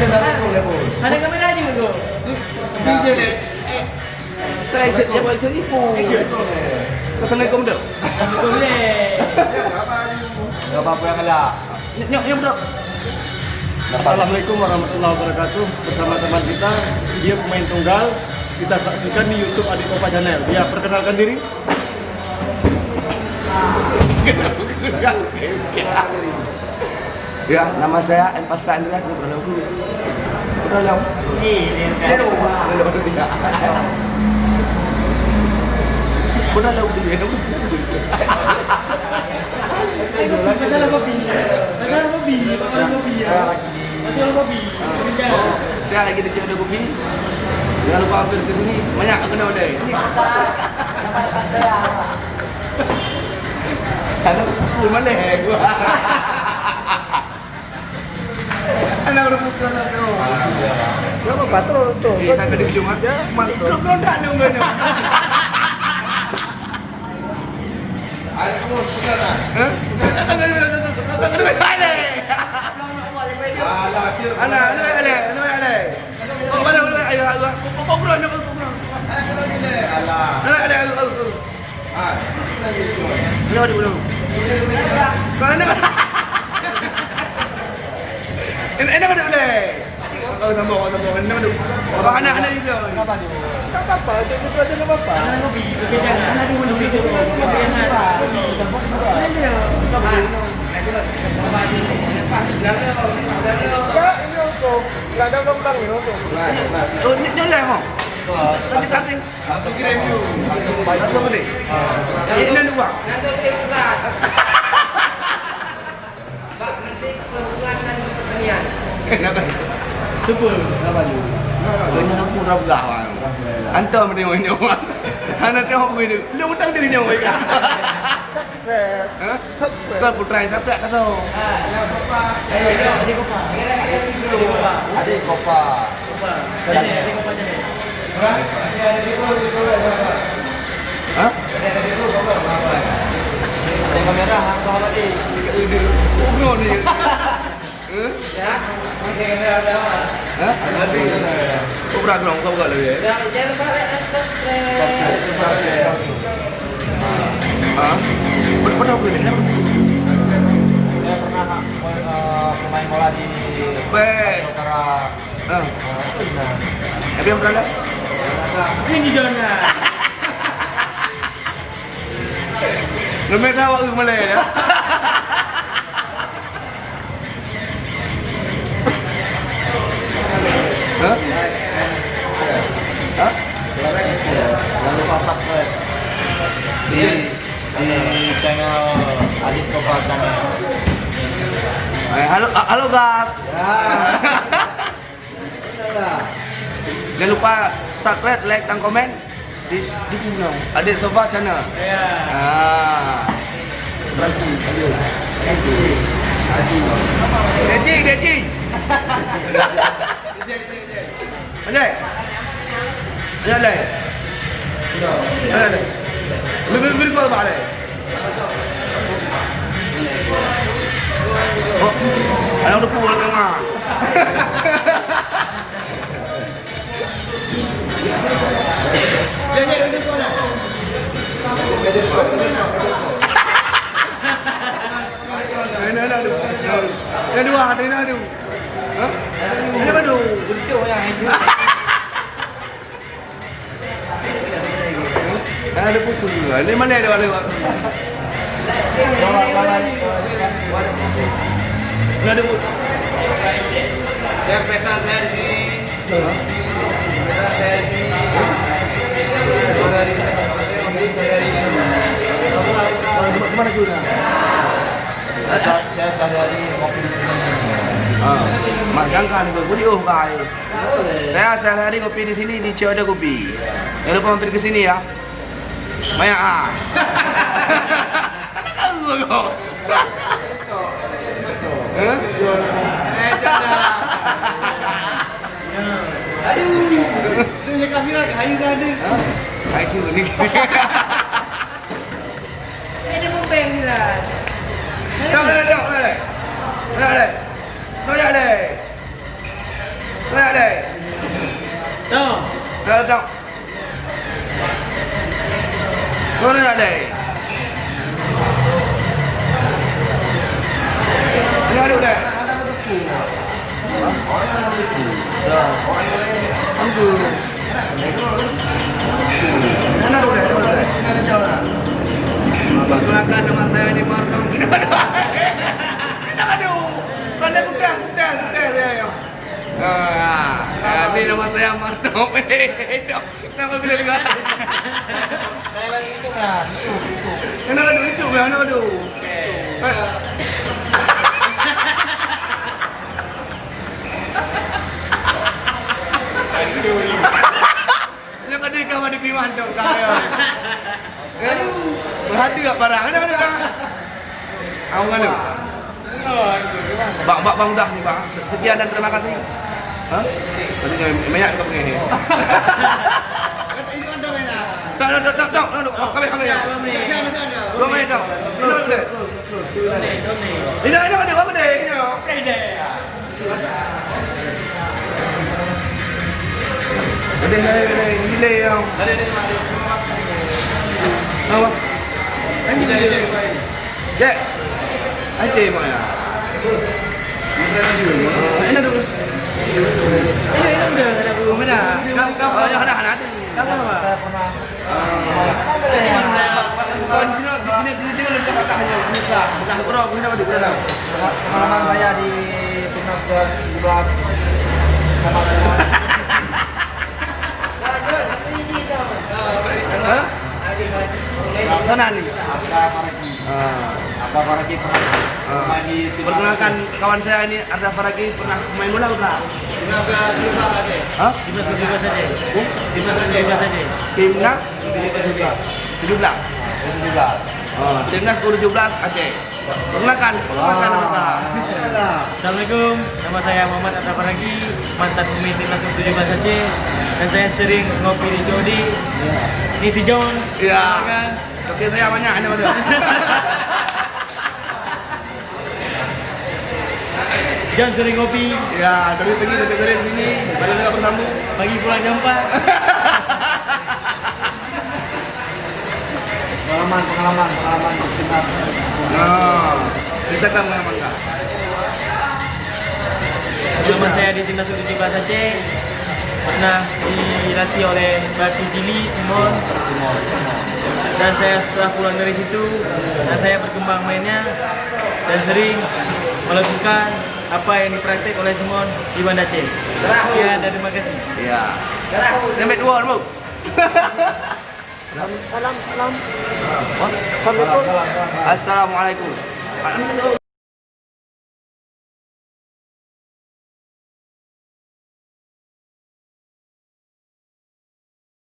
Ada kamera juga tu. Video ni. Saya dia buat itu ibu. Assalamualaikum dah. Boleh. Enggak apa-apa yang kalah. Nyok bro. Assalamualaikum warahmatullahi wabarakatuh. Bersama teman kita, dia pemain tunggal. Kita saksikan di YouTube Adik Kopa Channel. Dia perkenalkan diri. Ya, nama saya Enpasta Andrea. Dia berlalu dulu. Berlalu. Berlalu dia. Masalah babi. Masalah babi. Masalah babi. Masalah babi. Saya lagi di sini ada kopi. Jangan lupa hampir ke sini. Banyak kena udah. Anak pukul mana gua. Anak udah pukul tu. Berapa patro tu? Kita ada di ujung aja. Mantap. Kau tak nunggunya. Ayo kamu sudah nak. Enggak ada lubang ni untuk. Oh, ni lah mo. Tadi. Aku kirim you. Apa ni? Ini dua. Kenapa? Super. Ini nak pun rablah. Antum mesti mau nyawa. Anak tengok video. Lu utang diri nyawa kan. Kau putra itu tak tahu. Adik Kopa. Adik Kopa. Adik Kopa je. Hah? Ada kamera hang kau lagi. Ugno ni. Ya. Pakai kamera ada apa? Hah? Kau berapa orang kau kalau ya? Jangan pakai Hah? Pernah boleh ni? Saya pernah pemain bola di Baik. Utara. Tapi yang berada? Ini Jona. Lebih tahu waktu Malay ya? Hah? Hah? Jangan lupa subscribe di channel Adik Kopa Channel. Halo guys. Jangan lupa subscribe, like dan komen di channel Adik Kopa Channel. Ya. Deji. Ajay. Lebih kau balik. Oh, ada udah pulang kan mah. Jadi ini kau nak. Ini dua, ini ada. Hah? Ini baru. Betul yang itu. Ada pukul juga. Ini mana ada wala? Ini ada pukul. Biar pesan saya di sini. Pesan saya di sini. Mana juga? Saya sehari-hari kopi di sini. Jangan gue diuh kai. Saya sehari-hari kopi di sini di Cioda Kopi. Jangan lupa mampir ke sini ya. Banyak ah. Tahu kau. Aduh. Dia kamera kayu kan ni. Kayu ni. Ini mumpeng lah. Jom le. Jom le. Jom le. Mana ada? Tahu. Datang. Mana ada? Ini ada udah. Ambil. Mana udah? Perkenalkan nama saya ini Martong. Aduh. Pandai bukan saya. Ini nama saya Martong. Nama bila juga. Saya lagi itu kan. Kenapa itu? Kenapa itu? Yang ada kawan di Piman dong kaya. Berhati gak parah? Ada. Aku kan ada. Bang udah nih bang. Sekian dan terima kasih. Hah? Nanti banyak kau begini. Tak. Kami ya. 2 menit dong. Ini apa deh? Gila yang. Apa? Jack. Aje mana? Ini dulu. Ini udah ada belum ada. Kamu ada. Kamu apa? Saya pernah. Pengalaman saya di timnas 2017 sama semua. Sana nih. Arda Faragi pernah main di timnas. Perkenalkan kawan saya ini Arda Faragi pernah main bola bukan? Timnas 17 aja. Hah? Timnas 17 saja. Timnas 17 saja. Timnas 17. 17. Oh, timnas U17 Aceh. Perkenalkan nama saya. Assalamualaikum, nama saya Muhammad Arda Faragi, mantan pemain timnas U17 Aceh, dan saya sering ngopi di Jodi. Ini si John. Iya. Kan? Oke, saya banyak ada. John sering ngopi, Ya, dari pergi sampai sore sini, baru nggak bersambung. pagi pulang jam 4. Pengalaman di timnas. Nah, ceritakan pengalaman kak. Selama saya di timnas U17 Aceh, pernah dilatih oleh Bati Jili Timon, dan saya setelah pulang dari situ, dan saya berkembang mainnya dan sering melakukan apa yang dipraktek oleh Simon di Banda Aceh. Sekian dan terima kasih. Iya. Sampai 2 orang. Assalamualaikum.